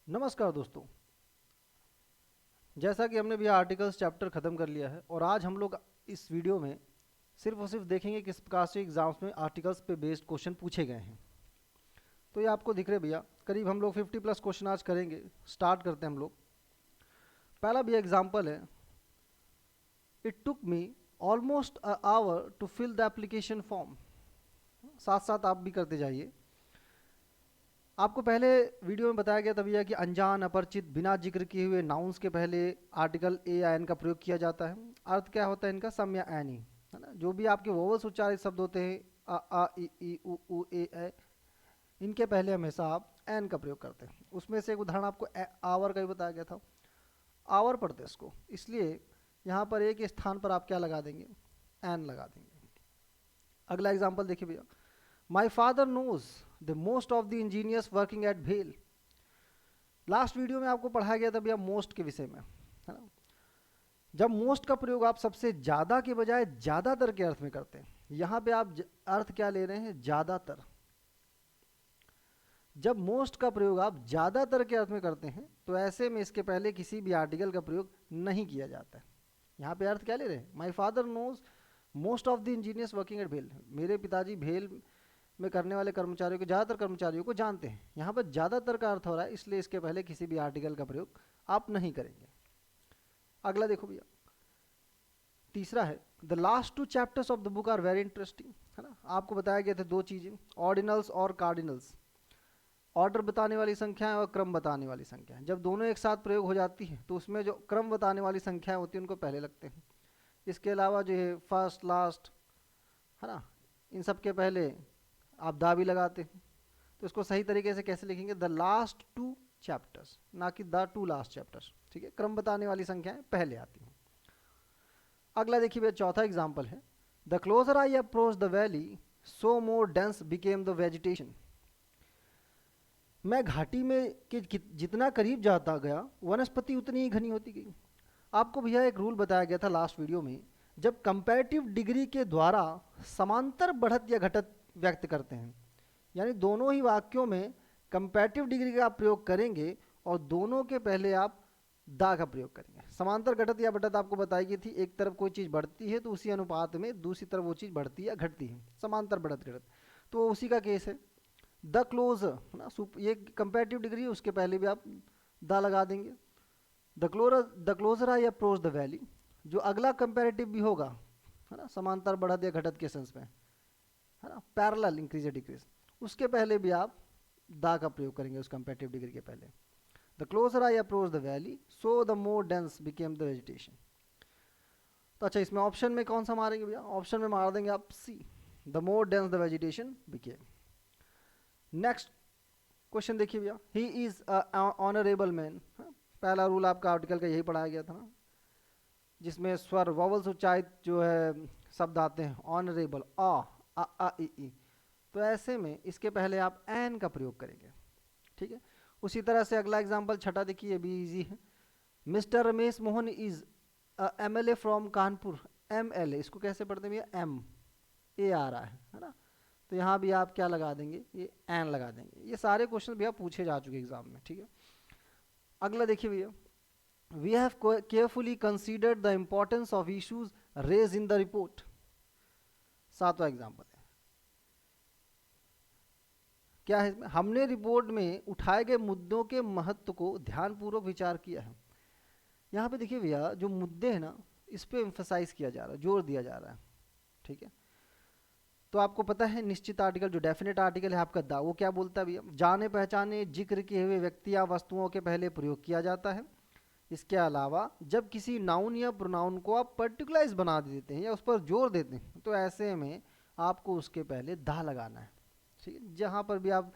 नमस्कार दोस्तों। जैसा कि हमने भी आर्टिकल्स चैप्टर ख़त्म कर लिया है और आज हम लोग इस वीडियो में सिर्फ और सिर्फ देखेंगे किस प्रकार से एग्जाम्स में आर्टिकल्स पे बेस्ड क्वेश्चन पूछे गए हैं। तो ये आपको दिख रहे भैया, करीब हम लोग 50+ क्वेश्चन आज करेंगे। स्टार्ट करते हैं हम लोग। पहला भी एग्जाम्पल है, it took me almost a hour to fill the application form. साथ साथ आप भी करते जाइए। आपको पहले वीडियो में बताया गया था भैया कि अनजान, अपरिचित, बिना जिक्र किए हुए नाउन्स के पहले आर्टिकल ए या एन का प्रयोग किया जाता है। अर्थ क्या होता है इनका? सम या एन ही, है ना। जो भी आपके वोवल्स उच्चारित शब्द होते हैं, आ ई उ ए, इनके पहले हमेशा आप एन का प्रयोग करते हैं। उसमें से एक उदाहरण आपको आवर का भी बताया गया था। आवर पढ़ते हैं इसको, इसलिए यहाँ पर एक स्थान पर आप क्या लगा देंगे? एन लगा देंगे। अगला एग्जाम्पल देखिए भैया, my father knows the most of the engineers working at भेल। लास्ट वीडियो में आपको पढ़ाया गया था भैया मोस्ट के विषय में, है ना। जब मोस्ट का प्रयोग आप सबसे ज़्यादा के बजाय ज़्यादातर के अर्थ में करते हैं, यहाँ पे आप अर्थ क्या ले रहे हैं? ज़्यादातर। जब मोस्ट का प्रयोग आप ज़्यादातर के अर्थ में करते हैं तो ऐसे में इसके पहले किसी भी आर्टिकल का प्रयोग नहीं किया जाता है। यहाँ पे अर्थ क्या ले रहे हैं? My father knows most of the engineers working at भेल। मेरे पिताजी भेल में करने वाले कर्मचारियों को, ज़्यादातर कर्मचारियों को जानते हैं। यहाँ पर ज़्यादातर का अर्थ हो रहा है, इसलिए इसके पहले किसी भी आर्टिकल का प्रयोग आप नहीं करेंगे। अगला देखो भैया, तीसरा है, the last 2 chapters of the book are very interesting, है ना। आपको बताया गया था 2 चीज़ें, ऑर्डिनल्स और कार्डिनल्स। ऑर्डर बताने वाली संख्याएं और क्रम बताने वाली संख्याएं, जब दोनों एक साथ प्रयोग हो जाती हैं तो उसमें जो क्रम बताने वाली संख्याएं होती हैं उनको पहले लगते हैं। इसके अलावा जो है फर्स्ट, लास्ट, है ना, इन सब के पहले आप दा भी लगाते हैं। तो इसको सही तरीके से कैसे लिखेंगे? द लास्ट 2 चैप्टर्स, ना कि द 2 लास्ट चैप्टर्स। ठीक है, क्रम बताने वाली संख्याएं पहले आती हैं। अगला देखिए भैया, चौथा एग्जाम्पल है, the closer I approach the valley so more dense became the vegetation. मैं घाटी में के जितना करीब जाता गया वनस्पति उतनी ही घनी होती गई। आपको भैया एक रूल बताया गया था लास्ट वीडियो में, जब कंपैरेटिव डिग्री के द्वारा समांतर बढ़त या घटत व्यक्त करते हैं, यानी दोनों ही वाक्यों में कंपैरेटिव डिग्री का आप प्रयोग करेंगे और दोनों के पहले आप दा का प्रयोग करेंगे। समांतर घटत या बढ़त आपको बताई गई थी, एक तरफ कोई चीज़ बढ़ती है तो उसी अनुपात में दूसरी तरफ वो चीज़ बढ़ती या घटती है, समांतर बढ़त घटत। तो उसी का केस है। द क्लोज, है ना, ये कंपैरेटिव डिग्री है, उसके पहले भी आप दा लगा देंगे। The closer I approach the valley, जो अगला कंपैरेटिव भी होगा, है ना, समांतर बढ़त या घटत के सेंस में, है ना, पैरेलल इंक्रीज या डिक्रीज, उसके पहले भी आप दा का प्रयोग करेंगे उस कंपैरेटिव डिग्री के पहले। The closer I approach the valley so the more dense became the vegetation. तो अच्छा, इसमें ऑप्शन में कौन सा मारेंगे भैया? ऑप्शन में मार देंगे आप see, the more dense the vegetation became. Next question देखिए भैया, ही इज ऑनरेबल मैन। पहला रूल आपका आर्टिकल का यही पढ़ाया गया था ना, जिसमें स्वर वॉवल्स उच्चारित जो है शब्द आते हैं, ऑनरेबल, आ ई। तो ऐसे में इसके पहले आप एन का प्रयोग करेंगे। ठीक है, उसी तरह से अगला एग्जांपल छठा देखिए, ये भी इजी है। Mister Ramesh Mohan is MLA from Kanpur. MLA इसको कैसे पढ़ते हैं भैया? एम ए आ रहा है ना। तो यहाँ भी आप क्या लगा देंगे? ये एन लगा देंगे। ये सारे क्वेश्चन भैया पूछे जा चुके एग्जाम में। ठीक है, अगला देखिए भैया, we have carefully considered the importance of issues raise in the report. 7वां एग्जाम्पल है, क्या है इसमें? हमने रिपोर्ट में उठाए गए मुद्दों के महत्व को ध्यानपूर्वक विचार किया है। यहाँ पे देखिए भैया, जो मुद्दे हैं ना, इस पे एम्फसाइज किया जा रहा है, जोर दिया जा रहा है। ठीक है, तो आपको पता है निश्चित आर्टिकल, जो डेफिनेट आर्टिकल है आपका दा, वो क्या बोलता है भैया? जाने पहचाने जिक्र किए हुए व्यक्ति या वस्तुओं के पहले प्रयोग किया जाता है। इसके अलावा जब किसी नाउन या प्रोनाउन को आप पर्टिकुलराइज बना देते हैं या उस पर जोर देते हैं तो ऐसे में आपको उसके पहले दा लगाना है। ठीक है, जहाँ पर भी आप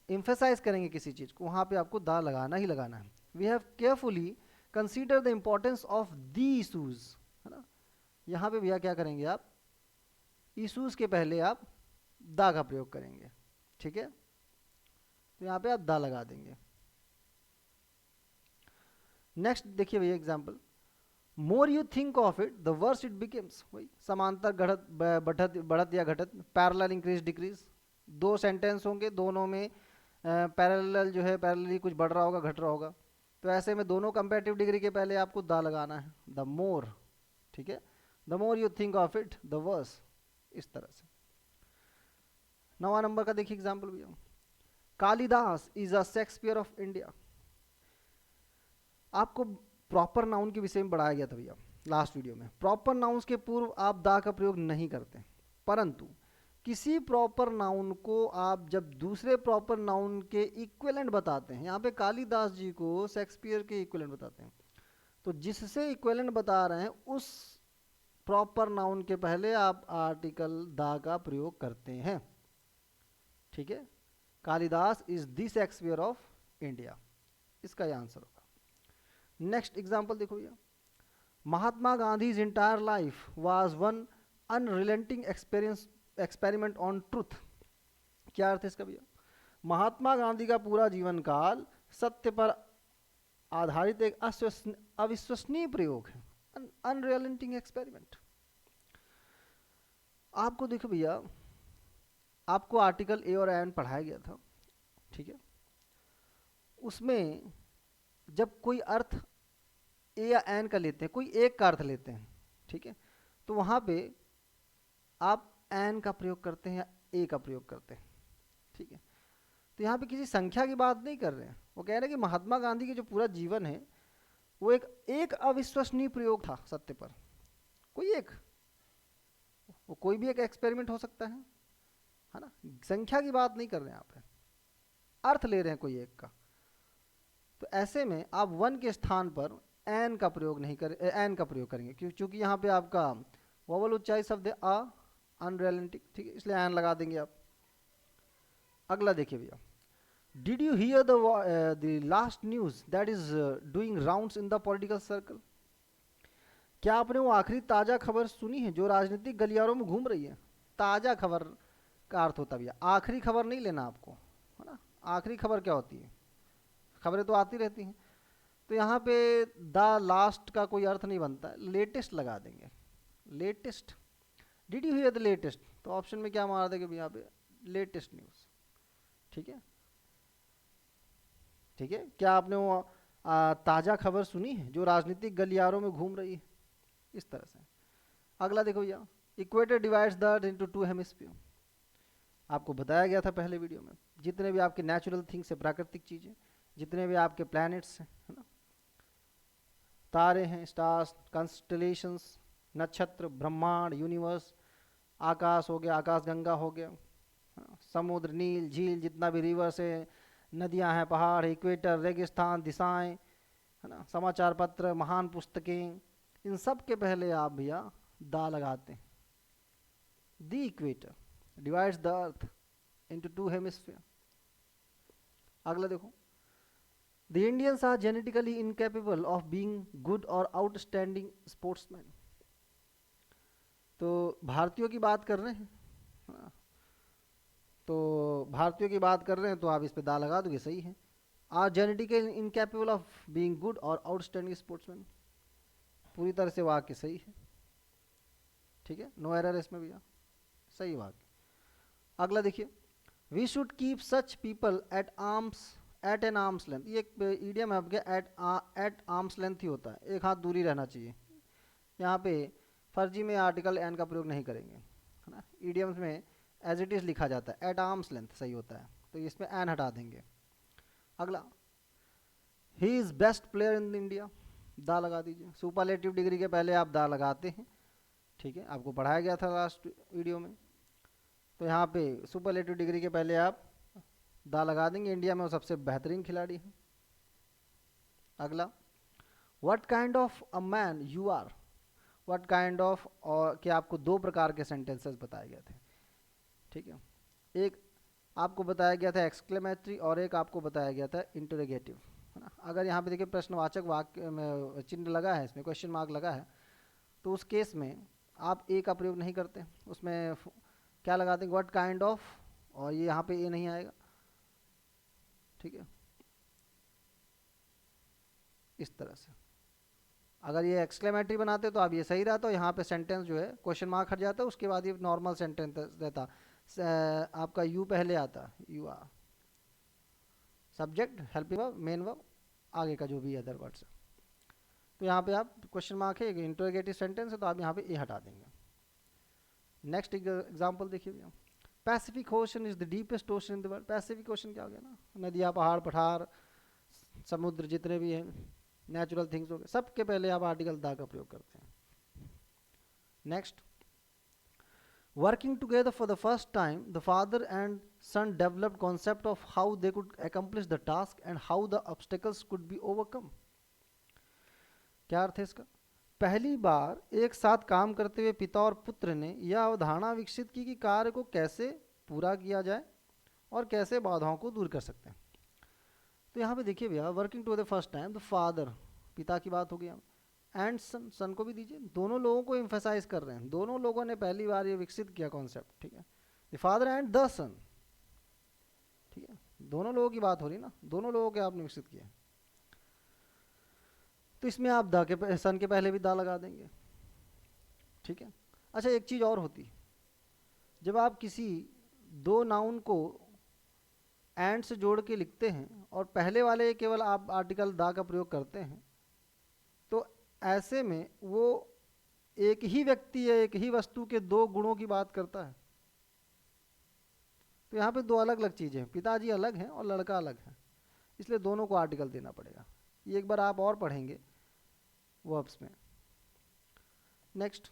एम्फेसाइज करेंगे किसी चीज़ को, वहाँ पे आपको दा लगाना ही लगाना है। We have carefully consider the importance of the issues, है ना। यहाँ पे भैया क्या करेंगे आप? इशूज के पहले आप दा का प्रयोग करेंगे। ठीक है, तो यहाँ पे आप दा लगा देंगे। नेक्स्ट देखिए भैया example, more you think of it the worse it becomes. वही समांतर बढ़त बढ़त या घटत, पैरेलल इंक्रीज डिक्रीज। 2 सेंटेंस होंगे, दोनों में पैरेलल जो है पैरेलली कुछ बढ़ रहा होगा घट रहा होगा। तो ऐसे में दोनों कंपेरेटिव डिग्री के पहले आपको द लगाना है, द मोर, ठीक है, the more you think of it the worse, इस तरह से। 9वां नंबर का देखिए एग्जाम्पल भैया, Kalidas is a Shakespeare of India. आपको प्रॉपर नाउन के विषय में बढ़ाया गया था भैया लास्ट वीडियो में। प्रॉपर नाउन्स के पूर्व आप दा का प्रयोग नहीं करते, परंतु किसी प्रॉपर नाउन को आप जब दूसरे प्रॉपर नाउन के इक्विवेलेंट बताते हैं, यहाँ पे कालिदास जी को शेक्सपियर के इक्विवेलेंट बताते हैं, तो जिससे इक्विवेलेंट बता रहे हैं उस प्रॉपर नाउन के पहले आप आर्टिकल दा का प्रयोग करते हैं, ठीक है। Kalidas is the Shakespeare of India, इसका यह आंसर होगा। नेक्स्ट एग्जाम्पल देखो भैया, Mahatma Gandhi entire life was one unrelenting experiment on truth. क्या अर्थ है इसका भैया? महात्मा गांधी का पूरा जीवन काल सत्य पर आधारित एक अविश्वसनीय प्रयोग है, अनरिलेंटिंग एक्सपेरिमेंट। आपको देखो भैया, आपको आर्टिकल ए और एन पढ़ाया गया था, ठीक है। उसमें जब कोई अर्थ ए या एन का लेते हैं, कोई एक का अर्थ लेते हैं, ठीक है, तो वहाँ पे आप एन का प्रयोग करते हैं या ए का प्रयोग करते हैं, ठीक है। तो यहाँ पे किसी संख्या की बात नहीं कर रहे हैं, वो कह रहे हैं कि महात्मा गांधी के जो पूरा जीवन है वो एक अविश्वसनीय प्रयोग था सत्य पर, कोई एक, वो कोई भी एक एक्सपेरिमेंट हो सकता है ना, संख्या की बात नहीं कर रहे हैं, यहाँ पे अर्थ ले रहे हैं कोई एक का। तो ऐसे में आप वन के स्थान पर एन का प्रयोग नहीं कर एन का प्रयोग करेंगे, क्योंकि यहाँ पे आपका वोवल उच्चाई शब्द है अ, अनरिलेंटिंग, ठीक है, इसलिए एन लगा देंगे आप। अगला देखिए भैया, did you here the last news that is doing rounds in the political circle. क्या आपने वो आखिरी ताज़ा खबर सुनी है जो राजनीतिक गलियारों में घूम रही है? ताज़ा खबर का अर्थ होता है भैया, आखिरी खबर नहीं लेना आपको, है ना। आखिरी खबर क्या होती है? खबरें तो आती रहती हैं। तो यहाँ पे द लास्ट का कोई अर्थ नहीं बनता, लेटेस्ट लगा देंगे, latest. Did you here the latest, तो ऑप्शन में क्या मार देंगे यहाँ पे, लेटेस्ट न्यूज़, ठीक है, ठीक है। क्या आपने वो ताज़ा खबर सुनी है जो राजनीतिक गलियारों में घूम रही है, इस तरह से। अगला देखो भैया, equator divides the earth into two hemisphere. आपको बताया गया था पहले वीडियो में, जितने भी आपके नेचुरल थिंग्स है, प्राकृतिक चीज़ें, जितने भी आपके प्लैनेट्स हैं, है ना, तारे हैं, स्टार्स, कंस्टलेशंस, नक्षत्र, ब्रह्मांड, यूनिवर्स, आकाश हो गया, आकाश गंगा हो गया, समुद्र, नील, झील, जितना भी रिवर्स है, नदियां हैं, पहाड़, इक्वेटर, रेगिस्तान, दिशाएं, है ना, समाचार पत्र, महान पुस्तकें, इन सब के पहले आप भैया दा लगाते हैं। The equator divides the earth into two hemisphere. अगला देखो, the Indians are genetically incapable of being good or outstanding sportsman. तो भारतीयों की बात कर रहे हैं, तो भारतीयों की बात कर रहे हैं तो आप इस पे दा लगा दोगे, सही है। Are genetically incapable of being good or outstanding sportsman, पूरी तरह से वाक्य सही है, ठीक है, नो एरर इसमें भैया, सही वाक्य। अगला देखिए, we should keep such people at an arms length. ये एक ईडियम है आपके, एट आर्म्स लेंथ ही होता है, एक हाथ दूरी रहना चाहिए। यहाँ पे फर्जी में आर्टिकल एन का प्रयोग नहीं करेंगे, है ना। ईडियम्स में एज इट इज लिखा जाता है, एट आर्म्स लेंथ सही होता है, तो इसमें एन हटा देंगे। अगला, he is best player in India, दा लगा दीजिए। सुपरलेटिव डिग्री के पहले आप दा लगाते हैं, ठीक है, आपको पढ़ाया गया था लास्ट वीडियो में। तो यहाँ पे सुपरलेटिव डिग्री के पहले आप दा लगा देंगे, इंडिया में वो सबसे बेहतरीन खिलाड़ी है। अगला, what kind of a man you are, what kind of, और कि आपको दो प्रकार के सेंटेंसेस बताए गए थे, ठीक है। एक आपको बताया गया था एक्सक्लेमेटरी और एक आपको बताया गया था इंटरोगेटिव, है ना। अगर यहाँ पे देखिए प्रश्नवाचक वाक्य में चिन्ह लगा है, इसमें क्वेश्चन मार्क लगा है, तो उस केस में आप ए का प्रयोग नहीं करते, उसमें क्या लगा देंगे, व्हाट काइंड ऑफ, और ये यहाँ पे ए नहीं आएगा, ठीक है, इस तरह से। अगर ये एक्सक्लेमेटरी बनाते तो आप ये सही रहता, यहाँ पे सेंटेंस जो है क्वेश्चन मार्क हट जाता है, उसके बाद ये नॉर्मल सेंटेंस रहता, आपका यू पहले आता, you are. Subject, helping verb, main verb, आगे का जो भी अदर वर्ड्स है। तो यहाँ पे आप क्वेश्चन मार्क है, इंटरोगेटिव सेंटेंस है, तो आप यहाँ पे ए हटा देंगे। नेक्स्ट एग्जाम्पल देखिए भैया, Pacific ocean is the deepest ocean in the world. Pacific ocean क्या हो गया ना, नदियाँ, पहाड़, पठार, समुद्र जितने भी हैं, नेचुरल थिंग्स हो गए, सबके पहले आप आर्टिकल दा का प्रयोग करते हैं। Next, working together for the first time, the father and son developed concept of how they could accomplish the task and how the obstacles could be overcome। क्या अर्थ है इसका? पहली बार एक साथ काम करते हुए पिता और पुत्र ने यह अवधारणा विकसित की कि कार्य को कैसे पूरा किया जाए और कैसे बाधाओं को दूर कर सकते हैं। तो यहाँ पे देखिए भैया, working to the first time, the father, पिता की बात हो गई, एंड सन, सन को भी दीजिए, दोनों लोगों को एम्फेसाइज कर रहे हैं, दोनों लोगों ने पहली बार ये विकसित किया कॉन्सेप्ट, ठीक है, द फादर एंड द सन, ठीक है, दोनों लोगों की बात हो रही ना, दोनों लोगों के आपने विकसित किया। तो इसमें आप द के, सन के पहले भी दा लगा देंगे, ठीक है। अच्छा, एक चीज़ और होती, जब आप किसी दो नाउन को एंड से जोड़ के लिखते हैं और पहले वाले केवल आप आर्टिकल दा का प्रयोग करते हैं, तो ऐसे में वो एक ही व्यक्ति या एक ही वस्तु के दो गुणों की बात करता है। तो यहाँ पे दो अलग अलग चीज़ें हैं, पिताजी अलग हैं और लड़का अलग है, इसलिए दोनों को आर्टिकल देना पड़ेगा। ये एक बार आप और पढ़ेंगे वर्ब्स में। Next,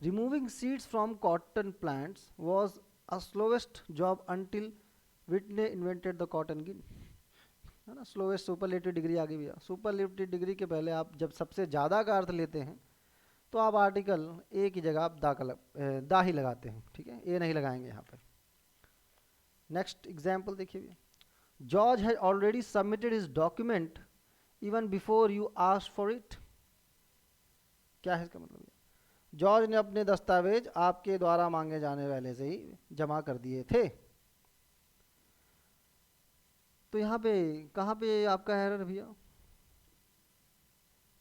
removing seeds from cotton plants was a slowest job until Whitney invented the cotton gin, है ना। स्लोएस्ट सुपरलेटिव डिग्री आ गई भैया। सुपरलेटिव डिग्री के पहले आप जब सबसे ज़्यादा का अर्थ लेते हैं तो आप आर्टिकल ए की जगह आप दा ही लगाते हैं, ठीक है, ए नहीं लगाएंगे यहाँ पर। नेक्स्ट एग्जाम्पल देखिए भैया, George has already submitted his document even before you asked for it. क्या है इसका मतलब? जॉर्ज ने अपने दस्तावेज आपके द्वारा मांगे जाने वाले से ही जमा कर दिए थे। तो यहाँ पे कहाँ पे आपका एरर भैया?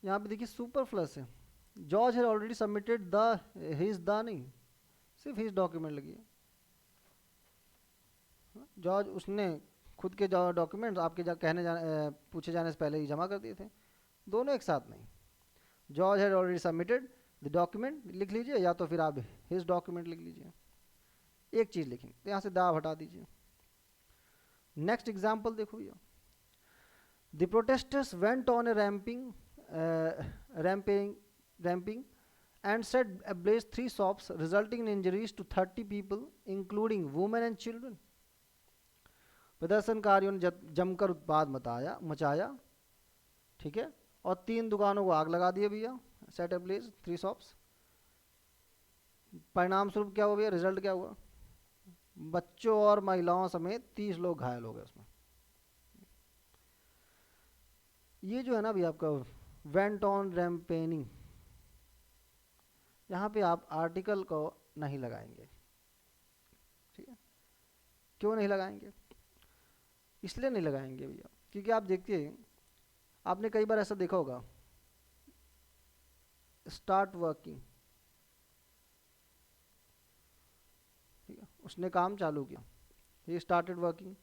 यहाँ पे देखिए सुपर फ्लस है, George has already submitted the, his the नहीं, सिर्फ हिज डॉक्यूमेंट लगी है। जॉर्ज उसने खुद के डॉक्यूमेंट्स आपके पूछे जाने से पहले ही जमा कर दिए थे, दोनों एक साथ नहीं। George had already submitted the document लिख लीजिए, या तो फिर आप हिज डॉक्यूमेंट लिख लीजिए, एक चीज़ लिखेंगे, तो यहाँ से दा हटा दीजिए। नेक्स्ट एग्जाम्पल देखो भैया, the protesters went on A ramping and set ablaze 3 shops resulting in injuries to 30 people including women and children। प्रदर्शनकारियों ने जमकर उत्पाद मचाया, ठीक है, और 3 दुकानों को आग लगा दिया भैया, सेट ablaze 3 shops। परिणाम स्वरूप क्या हुआ भैया, रिजल्ट क्या हुआ? बच्चों और महिलाओं समेत 30 लोग घायल हो गए उसमें। ये जो है ना भैया आपका वेंट ऑन रैम्पेनिंग, यहाँ पे आप आर्टिकल को नहीं लगाएंगे, ठीक है। क्यों नहीं लगाएंगे? इसलिए नहीं लगाएंगे भैया क्योंकि आप देखिए, आपने कई बार ऐसा देखा होगा, स्टार्ट वर्किंग, ठीक है, उसने काम चालू किया, he started working.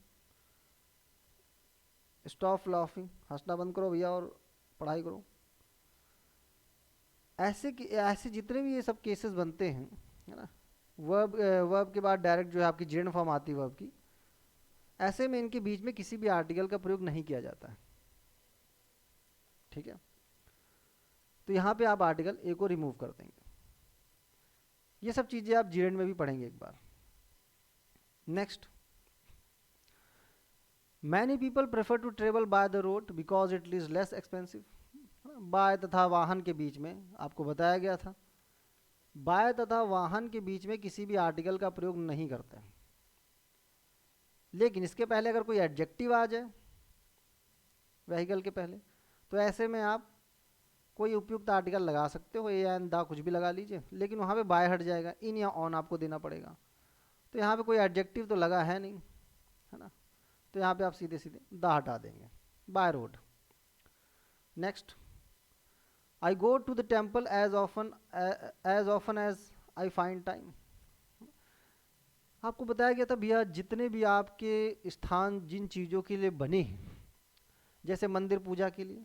Stop laughing, हंसना बंद करो भैया और पढ़ाई करो। ऐसे जितने भी ये सब केसेस बनते हैं, है ना, वर्ब के बाद डायरेक्ट जो है आपकी जेंड फॉर्म आती है वर्ब की, ऐसे में इनके बीच में किसी भी आर्टिकल का प्रयोग नहीं किया जाता है, ठीक है। तो यहाँ पे आप आर्टिकल ए को रिमूव कर देंगे। ये सब चीज़ें आप जेंड में भी पढ़ेंगे एक बार। Next, many people prefer to travel by the road because it is less expensive. By तथा वाहन के बीच में आपको बताया गया था, बाय तथा वाहन के बीच में किसी भी आर्टिकल का प्रयोग नहीं करते हैं, लेकिन इसके पहले अगर कोई एडजेक्टिव आ जाए व्हीकल के पहले, तो ऐसे में आप कोई उपयुक्त आर्टिकल लगा सकते हो, ए एंड द कुछ भी लगा लीजिए, लेकिन वहाँ पे बाय हट जाएगा, इन या ऑन आपको देना पड़ेगा। तो यहाँ पे कोई एडजेक्टिव तो लगा है नहीं, है ना, तो यहाँ पे आप सीधे सीधे द हटा देंगे, by road. Next, I go to the temple as often as I find time। आपको बताया गया था भैया जितने भी आपके स्थान जिन चीज़ों के लिए बने हैं, जैसे मंदिर पूजा के लिए,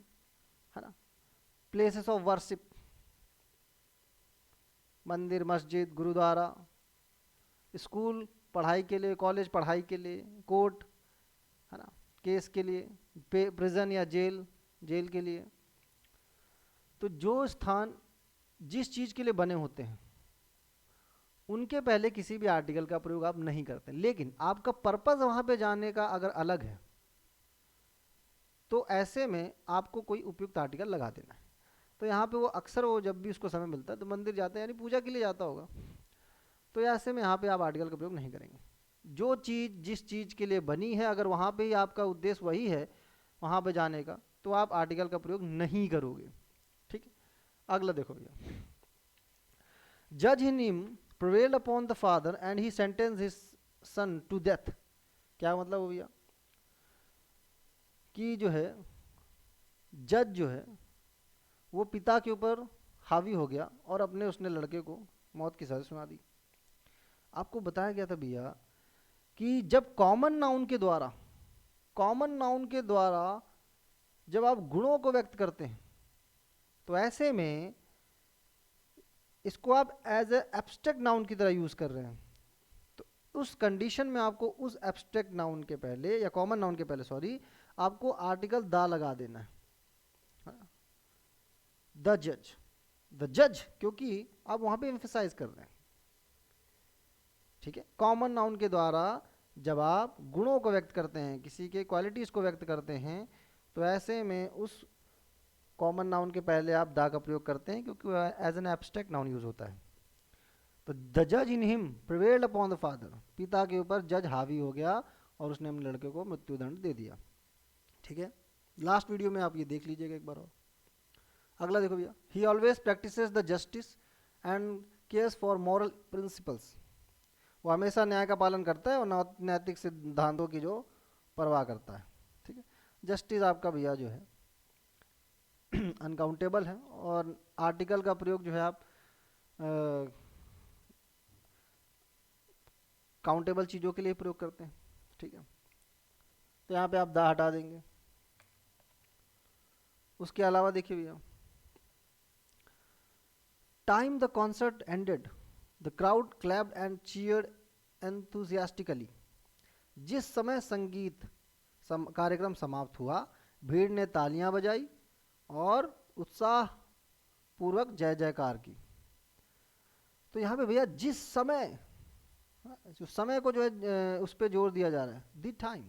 है ना, प्लेसेस ऑफ वर्शिप, मंदिर, मस्जिद, गुरुद्वारा, स्कूल पढ़ाई के लिए, कॉलेज पढ़ाई के लिए, कोर्ट, है ना, केस के लिए, प्रिजन या जेल, जेल के लिए। तो जो स्थान जिस चीज़ के लिए बने होते हैं उनके पहले किसी भी आर्टिकल का प्रयोग आप नहीं करते, लेकिन आपका पर्पस वहाँ पे जाने का अगर अलग है तो ऐसे में आपको कोई उपयुक्त आर्टिकल लगा देना है। तो यहाँ पे वो अक्सर वो जब भी उसको समय मिलता है तो मंदिर जाता है, यानी पूजा के लिए जाता होगा, तो ऐसे में यहाँ पे आप आर्टिकल का प्रयोग नहीं करेंगे। जो चीज़ जिस चीज़ के लिए बनी है अगर वहाँ पे ही आपका उद्देश्य वही है वहाँ पे जाने का, तो आप आर्टिकल का प्रयोग नहीं करोगे। ठीक है, अगला देखो भैया, जज in him prevailed upon the father and he sentenced his son to death। क्या मतलब हो भैया कि जो है जज जो है वो पिता के ऊपर हावी हो गया और अपने उसने लड़के को मौत की सजा सुना दी। आपको बताया गया था भैया कि जब कॉमन नाउन के द्वारा जब आप गुणों को व्यक्त करते हैं तो ऐसे में इसको आप एज ए एब्स्ट्रैक्ट नाउन की तरह यूज कर रहे हैं। तो उस कंडीशन में आपको उस एब्स्ट्रैक्ट नाउन के पहले या कॉमन नाउन के पहले सॉरी आपको आर्टिकल दा लगा देना है, द जज, क्योंकि आप वहां पे एम्फेसाइज कर रहे हैं। ठीक है, कॉमन नाउन के द्वारा जब आप गुणों को व्यक्त करते हैं, किसी के क्वालिटीज को व्यक्त करते हैं, तो ऐसे में उस कॉमन नाउन के पहले आप दा का प्रयोग करते हैं क्योंकि as an abstract noun use होता है। तो द जज in him prevailed upon the father, पिता के ऊपर जज हावी हो गया और उसने अपने लड़के को मृत्युदंड दे दिया। ठीक है, लास्ट वीडियो में आप ये देख लीजिएगा एक बार और। अगला देखो भैया, ही always practices the justice and cares for moral principles. वो हमेशा न्याय का पालन करता है और नैतिक सिद्धांतों की जो परवाह करता है। ठीक है, जस्टिस आपका भैया जो है अनकाउंटेबल है और आर्टिकल का प्रयोग जो है आप काउंटेबल चीज़ों के लिए प्रयोग करते हैं। ठीक है, तो यहाँ पे आप दा हटा देंगे। उसके अलावा देखिए भैया, time the concert ended the crowd clapped and cheered enthusiastically. जिस समय संगीत कार्यक्रम समाप्त हुआ भीड़ ने तालियां बजाई और उत्साह पूर्वक जय जयकार की। तो यहाँ पे भैया जिस समय, जो समय को जो है उस पर जोर दिया जा रहा है, द टाइम,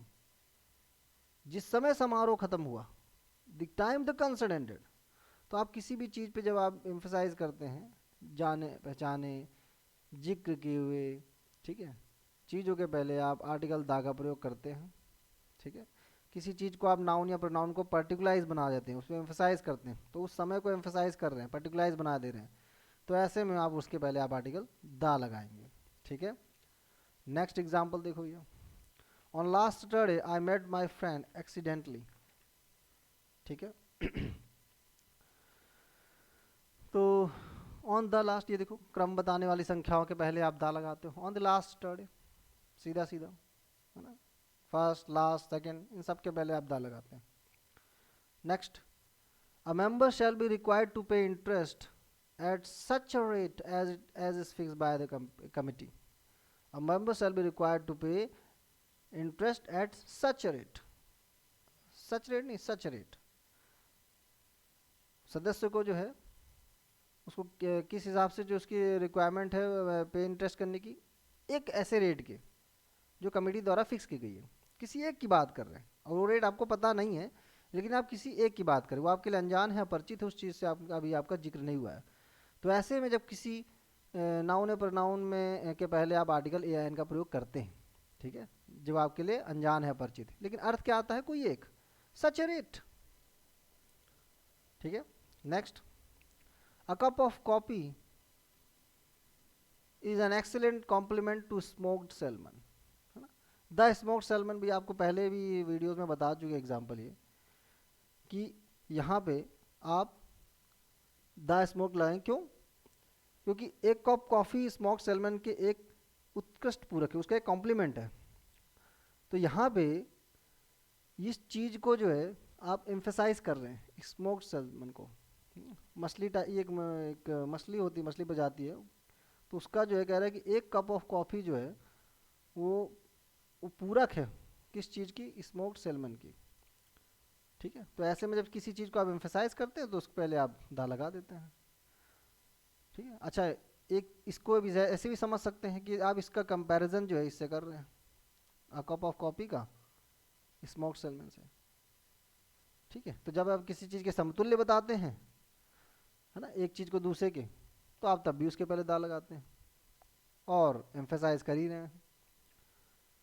जिस समय समारोह खत्म हुआ, the time the concert ended. तो आप किसी भी चीज़ पे जब आप एम्फेसाइज करते हैं, जाने पहचाने जिक्र किए हुए, ठीक है, चीज़ों के पहले आप आर्टिकल दा का प्रयोग करते हैं। ठीक है, किसी चीज़ को आप नाउन या प्रोनाउन को पर्टिकुलाइज बना देते हैं, उसमें एम्फेसाइज करते हैं, तो उस समय को एम्फेसाइज कर रहे हैं, पर्टिकुलाइज बना दे रहे हैं, तो ऐसे में आप उसके पहले आप आर्टिकल दा लगाएंगे। ठीक है, नेक्स्ट एग्जाम्पल देखो भैया, on last Saturday I met my friend accidentally. ठीक है तो ऑन द लास्ट, ये देखो क्रम बताने वाली संख्याओं के पहले आप दा लगाते हो, ऑन द लास्ट सैटरडे, सीधा सीधा है ना, फर्स्ट लास्ट सेकेंड इन सब के पहले आप दा लगाते हैं। Next, a member shall be required to pay interest at such a rate as is fixed by the committee. A member shall be required to pay interest at such rate, such rate नहीं such rate, सदस्य को जो है उसको किस हिसाब से जो उसकी रिक्वायरमेंट है पे इंटरेस्ट करने की, एक ऐसे रेट के जो कमेटी द्वारा फिक्स की गई है, किसी एक की बात कर रहे हैं और वो रेट आपको पता नहीं है, लेकिन आप किसी एक की बात करें, वो आपके लिए अनजान है, अपरिचित है, उस चीज़ से आप अभी आपका जिक्र नहीं हुआ है। तो ऐसे में जब किसी नाउन या प्रोनाउन में के पहले आप आर्टिकल ए आई एन का प्रयोग करते हैं, ठीक है, जब आपके लिए अनजान है, अपरिचित है, लेकिन अर्थ क्या आता है, कोई एक, सच ए रेट। ठीक है, next, a cup of coffee is an excellent compliment to smoked salmon, है ना। द स्मोक्ड सैल्मन भी आपको पहले भी वीडियोस में बता चुके एग्जांपल ये, कि यहाँ पे आप द स्मोक लाएं, क्यों, क्योंकि एक कप कॉफ़ी स्मोक्ड सैल्मन के एक उत्कृष्ट पूरक है, उसका एक कॉम्प्लीमेंट है। तो यहाँ पे इस चीज़ को जो है आप एम्फेसाइज कर रहे हैं, स्मोक्ड सैल्मन को। मछली एक मछली होती है, मछली प्रजाति है, तो उसका जो है कह रहा है कि एक कप ऑफ कॉफ़ी जो है वो वो पूरक है किस चीज़ की, स्मोक्ड सैल्मन की। ठीक है, तो ऐसे में जब किसी चीज़ को आप एम्फेसाइज करते हैं तो उसके पहले आप दा लगा देते हैं। ठीक है, अच्छा एक इसको भी ऐसे भी समझ सकते हैं कि आप इसका कंपैरिजन जो है इससे कर रहे हैं, अ कप ऑफ कॉफ़ी का स्मोक्ड सैल्मन से। ठीक है, तो जब आप किसी चीज़ के समतुल्य बताते हैं, है ना, एक चीज़ को दूसरे के, तो आप तब भी उसके पहले दा लगाते हैं और एम्फेसाइज कर ही रहे हैं।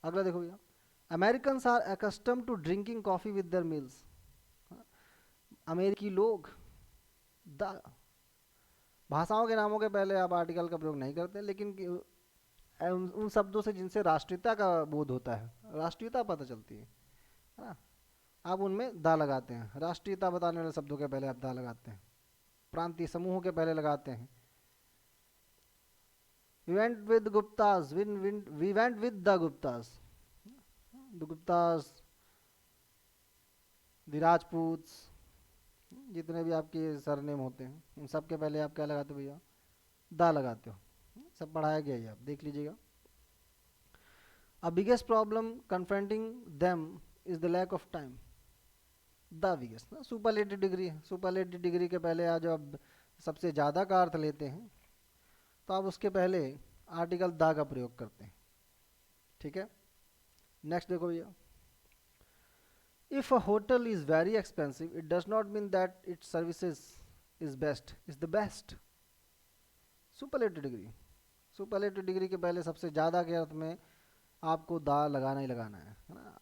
अगला देखो भैया, Americans are accustom to drinking coffee with their meals. अमेरिकी लोग द भाषाओं के नामों के पहले आप आर्टिकल का प्रयोग नहीं करते, लेकिन उन शब्दों से जिनसे राष्ट्रीयता का बोध होता है, राष्ट्रीयता पता चलती है ना, आप उनमें दा लगाते हैं। राष्ट्रीयता बताने वाले शब्दों के पहले आप दा लगाते हैं, प्रांतीय समूहों के पहले लगाते हैं। We went with Guptas, we went with the Guptas, the Guptas, the Rajputs, जितने भी आपके सरनेम होते हैं उन सब के पहले आप क्या लगाते हो भैया, दा लगाते हो। सब पढ़ाया गया है, आप देख लीजिएगा। A biggest problem confronting them is the lack of time. The biggest ना सुपरलेटिव डिग्री है, सुपरलेटिव डिग्री के पहले आज आप सबसे ज़्यादा का अर्थ लेते हैं तो आप उसके पहले आर्टिकल द का प्रयोग करते हैं। ठीक है, नेक्स्ट देखो भैया, if a hotel is very expensive it does not mean that it's services is best, is the best. Superlative degree, superlative degree के पहले सबसे ज़्यादा के अर्थ में आपको दा लगाना ही लगाना है ना।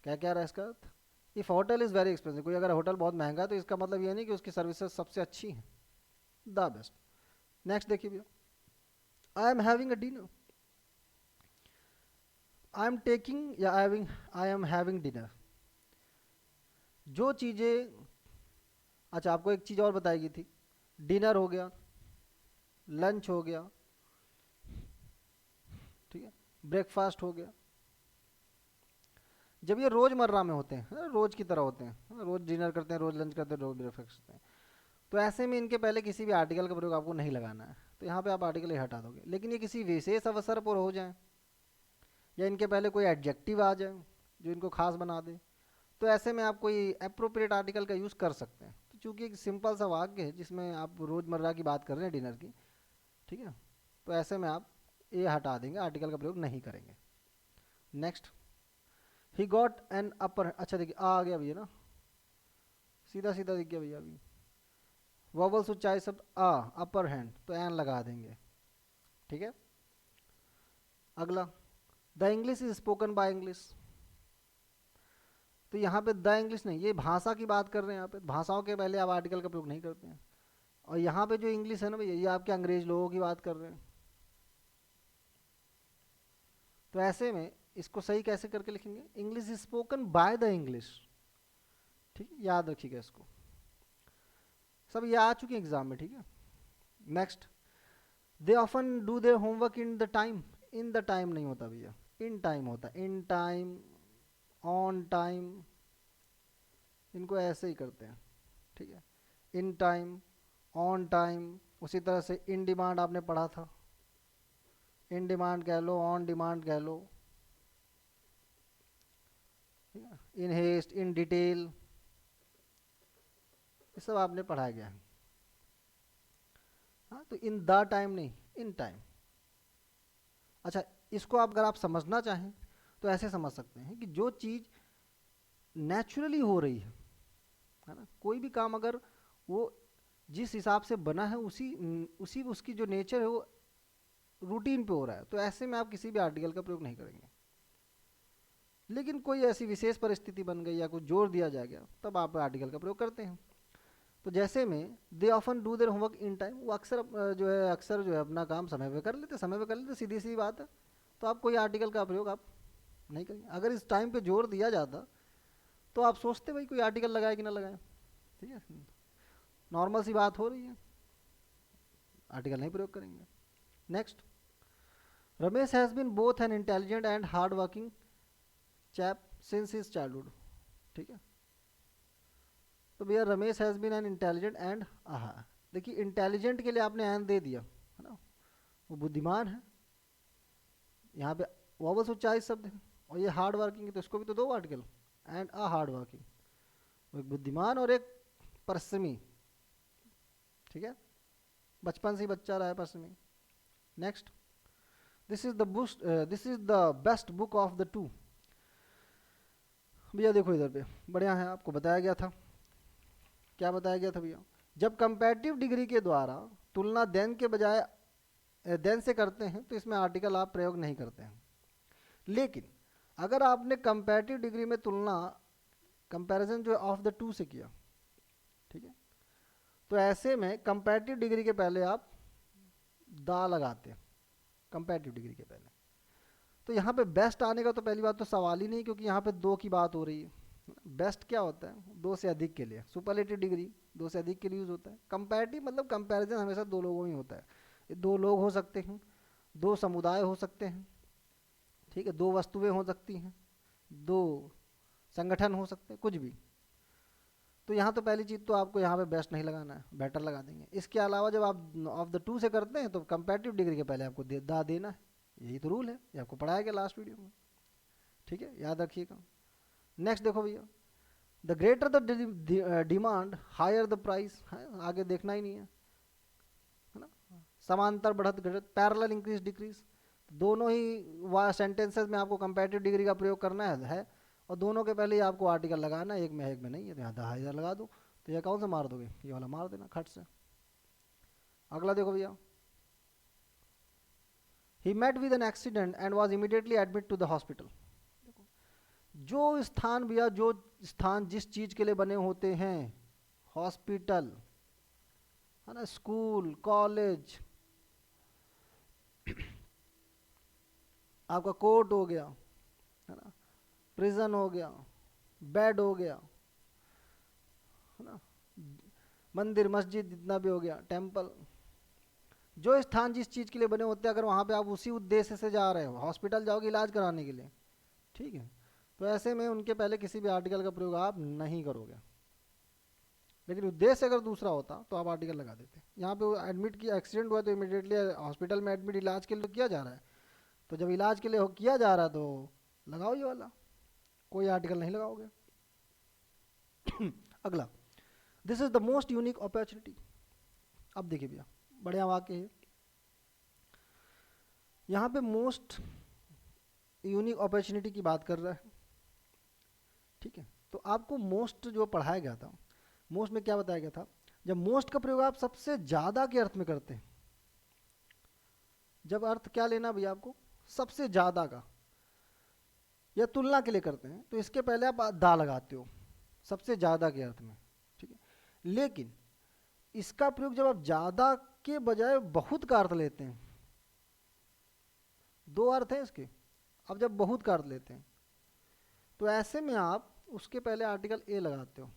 क्या क्या रहा है इसका अर्थ, if hotel is very expensive, कोई अगर होटल बहुत महंगा है तो इसका मतलब ये नहीं कि उसकी सर्विसेज सबसे अच्छी हैं, द बेस्ट। नेक्स्ट देखिए भैया, I am having a dinner, I am taking या आई एम हैविंग डिनर। जो चीज़ें, अच्छा आपको एक चीज़ और बताई गई थी, डिनर हो गया, लंच हो गया, ठीक है, ब्रेकफास्ट हो गया। जब ये रोज़मर्रा में होते हैं, रोज़ की तरह होते हैं, रोज़ डिनर करते हैं, रोज़ लंच करते हैं, रोज़ ब्रेकफास्ट करते हैं, तो ऐसे में इनके पहले किसी भी आर्टिकल का प्रयोग आपको नहीं लगाना है, तो यहाँ पे आप आर्टिकल ही हटा दोगे। लेकिन ये किसी विशेष अवसर पर हो जाए या इनके पहले कोई एडजेक्टिव आ जाए जो इनको खास बना दे, तो ऐसे में आप कोई अप्रोप्रिएट आर्टिकल का यूज़ कर सकते हैं। तो चूँकि एक सिंपल सा वाक्य है जिसमें आप रोज़मर्रा की बात कर रहे हैं डिनर की, ठीक है, तो ऐसे में आप ये हटा देंगे, आर्टिकल का प्रयोग नहीं करेंगे। Next, he got an upper, अच्छा देखिए आ गया भैया ना, सीधा सीधा दिख गया भैया। अभी वॉवल्स उच्चाई शब्द आ, अपर हैंड, तो एन लगा देंगे। ठीक है, अगला, the English is spoken by English, तो यहाँ पे द इंग्लिश नहीं, ये भाषा की बात कर रहे हैं, यहाँ पे भाषाओं के पहले आप आर्टिकल का प्रयोग नहीं करते हैं। और यहाँ पे जो इंग्लिश है ना भैया, ये आपके अंग्रेज लोगों की बात कर रहे हैं। तो ऐसे में इसको सही कैसे करके लिखेंगे, English is spoken by the English. ठीक है, याद रखिएगा इसको, सब ये आ चुके हैं एग्जाम में। ठीक है, next, they often do their homework in the time, in the time नहीं होता भैया, इन टाइम होता है, इन टाइम, ऑन टाइम, इनको ऐसे ही करते हैं। ठीक है, इन टाइम, ऑन टाइम, उसी तरह से इन डिमांड आपने पढ़ा था, इन डिमांड कह लो, ऑन डिमांड कह लो, इन हेस्ट, इन डिटेल, ये सब आपने पढ़ाया गया है। हाँ, तो इन द टाइम नहीं, इन टाइम। अच्छा, इसको आप अगर आप समझना चाहें तो ऐसे समझ सकते हैं कि जो चीज़ नेचुरली हो रही है ना, कोई भी काम अगर वो जिस हिसाब से बना है उसी उसी उसकी जो नेचर है वो रूटीन पे हो रहा है, तो ऐसे में आप किसी भी आर्टिकल का प्रयोग नहीं करेंगे। लेकिन कोई ऐसी विशेष परिस्थिति बन गई या कुछ जोर दिया जा गया, तब आप आर्टिकल का प्रयोग करते हैं। तो जैसे में they often do their homework in time, वो अक्सर जो है अपना काम समय पे कर लेते, समय पे कर लेते, सीधी सी बात है। तो आप कोई आर्टिकल का प्रयोग आप नहीं करेंगे। अगर इस टाइम पे जोर दिया जाता तो आप सोचते भाई कोई आर्टिकल लगाए कि ना लगाए। ठीक है, नॉर्मल सी बात हो रही है, आर्टिकल नहीं प्रयोग करेंगे। Next, Ramesh has been both an intelligent and hard working chap since his childhood. ठीक है, तो भैया Ramesh has been an intelligent and देखिए इंटेलिजेंट के लिए आपने एन दे दिया है ना, वो बुद्धिमान है, यहाँ पे वॉवल्स उच्चारित शब्द है, और ये हार्ड वर्किंग है तो इसको भी तो दो आर्टिकल, एंड हार्ड वर्किंग, एक बुद्धिमान और एक परिश्रमी। ठीक है, बचपन से ही बच्चा रहा है परिश्रमी। Next, this is the best book of the two. भैया देखो इधर पे बढ़िया है, आपको बताया गया था, क्या बताया गया था भैया, जब कंपैरेटिव डिग्री के द्वारा तुलना देन के बजाय देन से करते हैं तो इसमें आर्टिकल आप प्रयोग नहीं करते हैं। लेकिन अगर आपने कंपैरेटिव डिग्री में तुलना कंपैरिजन जो ऑफ द टू से किया, ठीक है, तो ऐसे में कंपैरेटिव डिग्री के पहले आप दा लगाते हैं, कंपैरेटिव डिग्री के पहले। तो यहाँ पे बेस्ट आने का तो पहली बात तो सवाल ही नहीं, क्योंकि यहाँ पे दो की बात हो रही है। बेस्ट क्या होता है, दो से अधिक के लिए, सुपरलेटिव डिग्री दो से अधिक के लिए यूज होता है। कंपैरेटिव मतलब कंपैरिजन हमेशा दो लोगों में होता है, ये दो लोग हो सकते हैं, दो समुदाय हो सकते हैं, ठीक है, दो वस्तुएं हो सकती हैं, दो संगठन हो सकते हैं, कुछ भी। तो यहाँ तो पहली चीज़ तो आपको यहाँ पे बेस्ट नहीं लगाना है, बेटर लगा देंगे। इसके अलावा जब आप ऑफ द टू से करते हैं तो कंपैरेटिव डिग्री के पहले आपको दा देना है, यही तो रूल है, ये आपको पढ़ाया गया लास्ट वीडियो में। ठीक है, याद रखिएगा। नेक्स्ट देखो भैया, the greater the demand higher the price, है आगे देखना ही नहीं है ना, समांतर बढ़त घटत, पैरेलल इंक्रीज डिक्रीज, दोनों ही सेंटेंसेस में आपको कंपैरेटिव डिग्री का प्रयोग करना है और दोनों के पहले ही आपको आर्टिकल लगाना है, एक में है एक में नहीं है, तो यहाँ हायर लगा दो, तो ये कौन सा मार दोगे, ये वाला मार देना खट से। अगला देखो भैया, he met with an accident and was immediately admitted to the hospital। जो स्थान भैया, जो स्थान जिस चीज के लिए बने होते हैं, हॉस्पिटल है ना, स्कूल, कॉलेज, आपका कोर्ट हो गया है ना, प्रिजन हो गया, बेड हो गया है ना, मंदिर मस्जिद जितना भी हो गया, टेम्पल, जो स्थान जिस चीज़ के लिए बने होते हैं, अगर वहाँ पे आप उसी उद्देश्य से जा रहे हो, हॉस्पिटल जाओगे इलाज कराने के लिए, ठीक है, तो ऐसे में उनके पहले किसी भी आर्टिकल का प्रयोग आप नहीं करोगे। लेकिन उद्देश्य अगर दूसरा होता तो आप आर्टिकल लगा देते। यहाँ पे एडमिट किया, एक्सीडेंट हुआ तो इमीडिएटली हॉस्पिटल में एडमिट, इलाज के लिए किया जा रहा है, तो जब इलाज के लिए किया जा रहा है तो लगाओ ये वाला, कोई आर्टिकल नहीं लगाओगे। अगला, this is the most unique opportunity. अब देखिए भैया बढ़िया वाक्य है, यहाँ पे मोस्ट यूनिक अपॉर्चुनिटी की बात कर रहा है। ठीक है, तो आपको मोस्ट जो पढ़ाया गया था, मोस्ट में क्या बताया गया था, जब मोस्ट का प्रयोग आप सबसे ज्यादा के अर्थ में करते हैं, जब अर्थ क्या लेना भैया आपको, सबसे ज्यादा का, या तुलना के लिए करते हैं, तो इसके पहले आप दा लगाते हो सबसे ज्यादा के अर्थ में। ठीक है, लेकिन इसका प्रयोग जब आप ज्यादा के बजाय बहुत का अर्थ लेते हैं, दो अर्थ हैं इसके, अब जब बहुत का अर्थ लेते हैं तो ऐसे में आप उसके पहले आर्टिकल ए लगाते हो,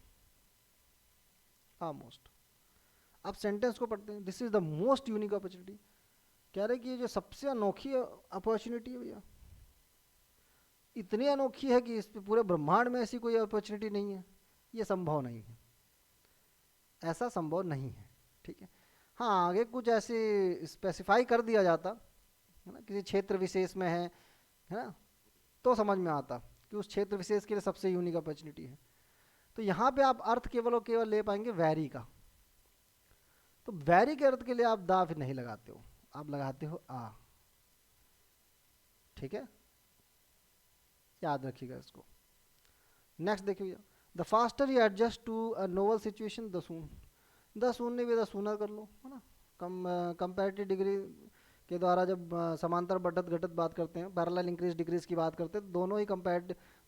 मोस्ट। आप सेंटेंस को पढ़ते हैं, this is the most unique opportunity, कह रहे कि ये जो सबसे अनोखी अपॉर्चुनिटी है भैया, इतनी अनोखी है कि इस पूरे ब्रह्मांड में ऐसी कोई अपॉर्चुनिटी नहीं है, ये संभव नहीं है, ऐसा संभव नहीं है। ठीक है, हाँ आगे कुछ ऐसे स्पेसिफाई कर दिया जाता है ना, किसी क्षेत्र विशेष में है ना, तो समझ में आता कि उस क्षेत्र विशेष के लिए सबसे यूनिक अपॉर्चुनिटी है। तो यहाँ पे आप अर्थ केवल और केवल ले पाएंगे वैरी का, तो वैरी के अर्थ के लिए आप दा फिर नहीं लगाते हो, आप लगाते हो आ। ठीक है, याद रखिएगा इसको। नेक्स्ट देखिए, the faster you adjust to a novel situation the soon, the soon ने भी द सूनर कर लो है ना। कंपैरेटिव डिग्री के द्वारा जब समांतर बढ़त घटत बात करते हैं, पैरेलल इंक्रीज डिक्रीज की बात करते हैं, दोनों ही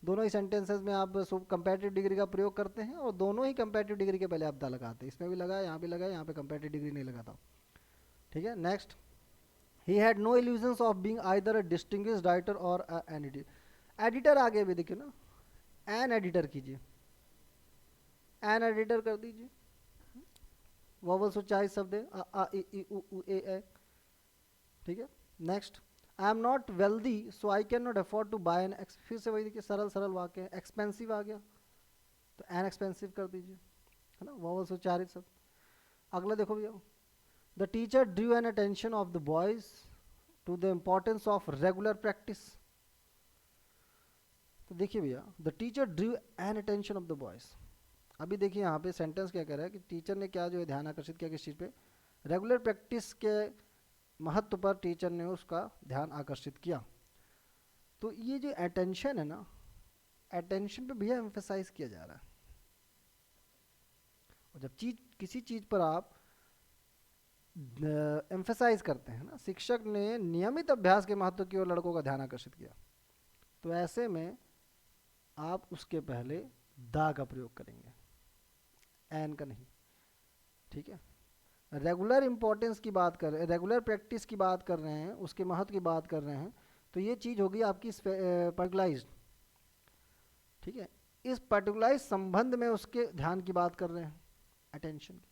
दोनों ही सेंटेंसेस में आप कंपैरेटिव डिग्री का प्रयोग करते हैं और दोनों ही कंपैरेटिव डिग्री के पहले आप दा लगाते हैं, इसमें भी लगा, यहाँ भी लगा, यहाँ पे कंपैरेटिव डिग्री नहीं लगाता। ठीक है, next, he had no illusions of being either a distinguished writer or an editor. आगे भी देखिए ना, एन एडिटर कीजिए, एन एडिटर कर दीजिए, वोवल्स उच्चारित शब्द है, अ आ इ उ ए। ठीक है, next, I am not wealthy so I can not afford to buy an, फिर से वही देखिए सरल सरल वाक्य, एक्सपेंसिव आ गया तो एन एक्सपेंसिव कर दीजिए, है ना, वॉवल्स उच्चारित सब। अगला देखो भैया, the teacher drew an attention of the boys to the importance of regular practice. तो देखिए भैया, the teacher drew an attention of the boys, अभी देखिए यहाँ पे सेंटेंस क्या कह रहा है कि टीचर ने क्या जो है ध्यान आकर्षित किया किस चीज़ पे, रेगुलर प्रैक्टिस के महत्व पर टीचर ने उसका ध्यान आकर्षित किया। तो ये जो अटेंशन है ना, अटेंशन पे भैया एम्फेसाइज किया जा रहा है। और जब किसी चीज़ पर आप एम्फेसाइज करते हैं ना, शिक्षक ने नियमित अभ्यास के महत्व की ओर लड़कों का ध्यान आकर्षित किया, तो ऐसे में आप उसके पहले दा का प्रयोग करेंगे, एन का नहीं, ठीक है। रेगुलर इंपॉर्टेंस की बात कर रहे हैं, रेगुलर प्रैक्टिस की बात कर रहे हैं, उसके महत्व की बात कर रहे हैं, तो ये चीज़ होगी आपकी पर्टिकुलाइज, ठीक है। इस पर्टिकुलाइज संबंध में उसके ध्यान की बात कर रहे हैं, अटेंशन की,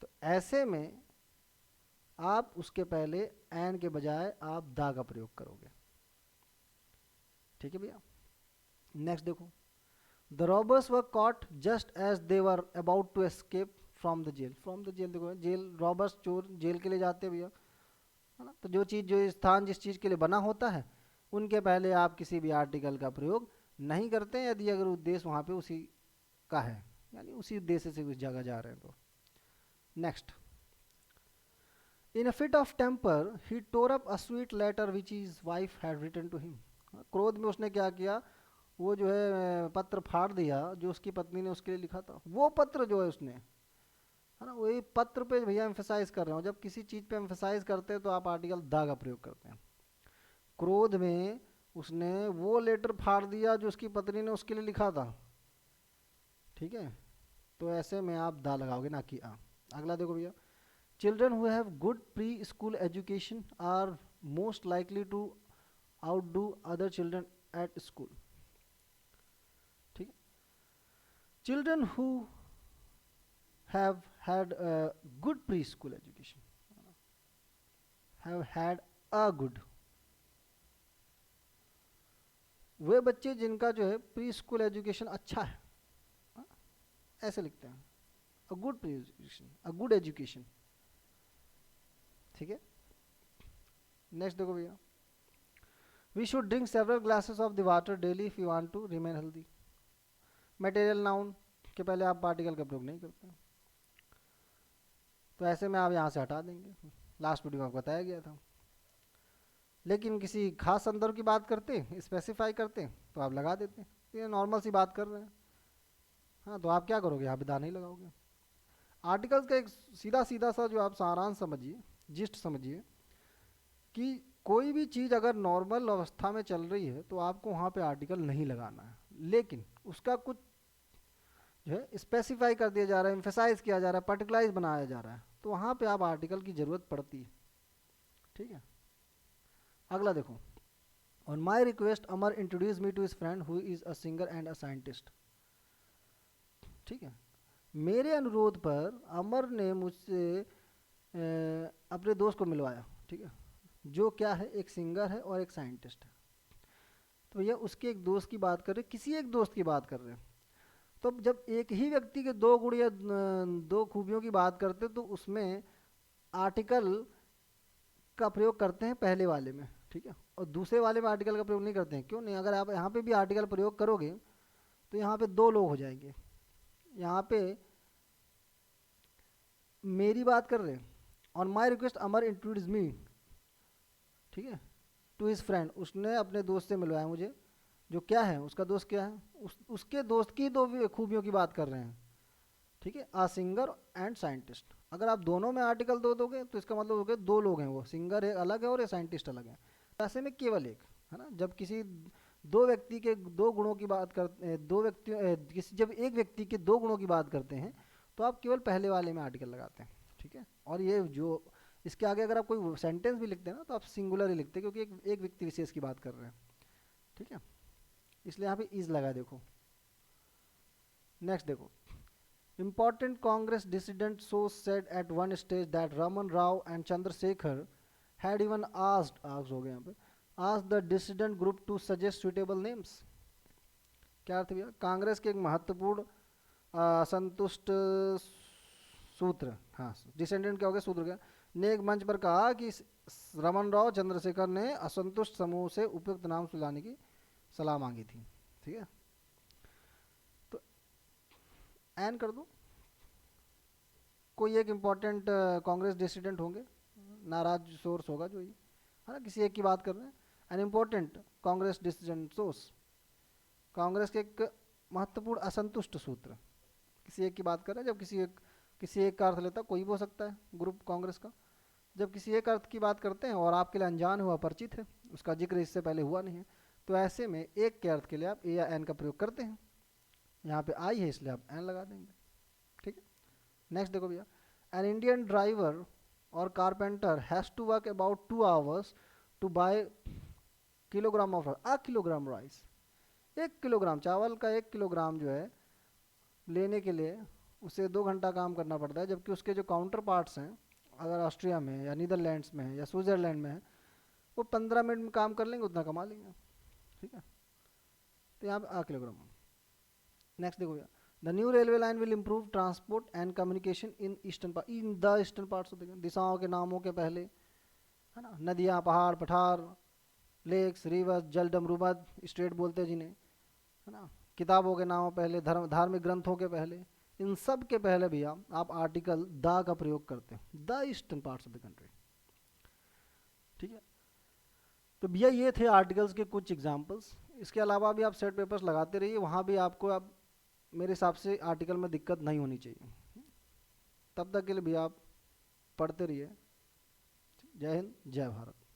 तो ऐसे में आप उसके पहले एन के बजाय आप दा का प्रयोग करोगे, ठीक है भैया। नेक्स्ट देखो, the robbers were caught just as they were about to escape from the jail. From the jail देखो, जेल, रॉबर्स चोर जेल के लिए जाते हैं भैया, है ना। तो जो चीज़, जो स्थान जिस चीज़ के लिए बना होता है, उनके पहले आप किसी भी आर्टिकल का प्रयोग नहीं करते हैं, यदि अगर उद्देश्य वहाँ पे उसी का है, यानी उसी उद्देश्य से उस जगह जा रहे हैं तो। Next, in a fit of temper he tore up a sweet letter which his wife had written to him. क्रोध में उसने क्या किया, वो जो है पत्र फाड़ दिया जो उसकी पत्नी ने उसके लिए लिखा था, वो पत्र जो है उसने, है ना, वही पत्र पे भैया एम्फेसाइज कर रहे हो। जब किसी चीज़ पे एम्फेसाइज करते हैं तो आप आर्टिकल दा का प्रयोग करते हैं। क्रोध में उसने वो लेटर फाड़ दिया जो उसकी पत्नी ने उसके लिए लिखा था, ठीक है, तो ऐसे में आप दा लगाओगे, ना कि आ। अगला देखो भैया, children who have good pre school education are most likely to outdo other children at school, ठीक है। Children who have had a good preschool education, have had a good, वे बच्चे जिनका जो है प्री स्कूल एजुकेशन अच्छा है, हाँ, ऐसे लिखते हैं, a good pre education, a good education, ठीक है। नेक्स्ट देखो भैया, we should drink several glasses of the water daily if you want to remain healthy. Material noun के पहले आप पार्टिकल का प्रयोग नहीं करते, तो ऐसे में आप यहाँ से हटा देंगे, लास्ट वीडियो में आपको बताया गया था। लेकिन किसी खास संदर्भ की बात करते, स्पेसिफाई करते, तो आप लगा देते, ये नॉर्मल सी बात कर रहे हैं, हाँ, तो आप क्या करोगे, यहाँ पे दा नहीं लगाओगे। आर्टिकल्स का एक सीधा सीधा सा जो आप सारांश समझिए, जिस्ट समझिए, कि कोई भी चीज़ अगर नॉर्मल अवस्था में चल रही है तो आपको वहाँ पे आर्टिकल नहीं लगाना है, लेकिन उसका कुछ जो है स्पेसिफाई कर दिया जा रहा है, एम्फेसाइज किया जा रहा है, पर्टिकुलराइज बनाया जा रहा है, तो वहाँ पे आप आर्टिकल की ज़रूरत पड़ती है, ठीक है। अगला देखो, on my request Amar introduce me to his friend who is a singer and a scientist, ठीक है। मेरे अनुरोध पर अमर ने मुझसे अपने दोस्त को मिलवाया, ठीक है, जो क्या है, एक सिंगर है और एक साइंटिस्ट है। तो भैया उसके एक दोस्त की बात कर रहे, किसी एक दोस्त की बात कर रहे हैं, तो जब एक ही व्यक्ति के दो गुण या दो खूबियों की बात करते तो उसमें आर्टिकल का प्रयोग करते हैं पहले वाले में, ठीक है, और दूसरे वाले में आर्टिकल का प्रयोग नहीं करते हैं। क्यों नहीं, अगर आप यहाँ पे भी आर्टिकल प्रयोग करोगे तो यहाँ पे दो लोग हो जाएंगे। यहाँ पे मेरी बात कर रहे हैं, on my request Amar introduce मी, ठीक है, टू हिज फ्रेंड, उसने अपने दोस्त से मिलवाया मुझे, जो क्या है, उसका दोस्त क्या है, उसके दोस्त की दो खूबियों की बात कर रहे हैं, ठीक है, आ सिंगर एंड साइंटिस्ट। अगर आप दोनों में आर्टिकल दो दोगे तो इसका मतलब हो गया दो लोग हैं, वो सिंगर एक अलग है और ये साइंटिस्ट अलग है, ऐसे में केवल एक, है ना। जब किसी दो व्यक्ति के दो गुणों की बात करते, दो व्यक्ति किसी जब एक व्यक्ति के दो गुणों की बात करते हैं तो आप केवल पहले वाले में आर्टिकल लगाते हैं, ठीक है। और ये जो इसके आगे अगर आप कोई सेंटेंस भी लिखते हैं ना तो आप सिंगुलर ही लिखते हैं, क्योंकि एक व्यक्ति विशेष की बात कर रहे हैं, ठीक है, इसलिए यहाँ पे इज लगा। देखो नेक्स्ट देखो, important Congress dissident source said at one stage that Raman Rao and Chandrasekhar had even asked हो गया यहाँ पे, asked the dissident group to suggest suitable names. क्या अर्थ भैया, कांग्रेस के एक महत्वपूर्ण असंतुष्ट सूत्र, हाँ डिसेंडेंट क्या हो गया, सूत्र क्या, ने एक मंच पर कहा कि रमन राव चंद्रशेखर ने असंतुष्ट समूह से उपयुक्त नाम सुझाने की सलाह मांगी थी। ठीक है, तो एन कर दो। कोई एक इम्पॉर्टेंट कांग्रेस डिसिडेंट होंगे, नाराज सोर्स होगा जो ये, है ना, किसी एक की बात कर रहे हैं। An important Congress dissident source, Congress के एक महत्वपूर्ण असंतुष्ट सूत्र, किसी एक की बात कर रहे हैं। जब किसी एक का अर्थ लेता है, कोई भी हो सकता है ग्रुप कांग्रेस का, जब किसी एक अर्थ की बात करते हैं और आपके लिए अनजान हुआ, परिचित है, उसका जिक्र इससे पहले हुआ नहीं है, तो ऐसे में एक के अर्थ के लिए आप ए या एन का प्रयोग करते हैं। यहाँ पे आई है इसलिए आप एन लगा देंगे। ठीक है, नेक्स्ट देखो भैया, an Indian driver or carpenter has to work about 2 hours to buy kilogram of a kilogram rice. 1 kilogram चावल का 1 किलोग्राम जो है लेने के लिए उसे 2 घंटा काम करना पड़ता है, जबकि उसके जो काउंटर पार्ट्स हैं, अगर ऑस्ट्रिया में या नीदरलैंड्स में है या स्विट्ज़रलैंड में है, वो 15 मिनट में काम कर लेंगे, उतना कमा लेंगे। ठीक है, तो यहाँ पे किलोग्राम। नेक्स्ट देखो भैया, the new railway line will improve transport and communication in the eastern parts of the, दिशाओं के नामों के पहले, है ना, नदियाँ, पहाड़, पठार, लेक्स, रिवर्स, जल, डमरूमद, स्ट्रेट बोलते हैं जिन्हें, है ना, किताबों के नामों पहले, धार्मिक ग्रंथों के पहले, इन सब के पहले भैया आप आर्टिकल द का प्रयोग करते हैं, the eastern parts of the country. ठीक है, तो भैया ये थे आर्टिकल्स के कुछ एग्जांपल्स। इसके अलावा भी आप सेट पेपर्स लगाते रहिए, वहाँ भी आपको अब मेरे हिसाब से आर्टिकल में दिक्कत नहीं होनी चाहिए। तब तक के लिए भैया आप पढ़ते रहिए। जय हिंद, जय भारत।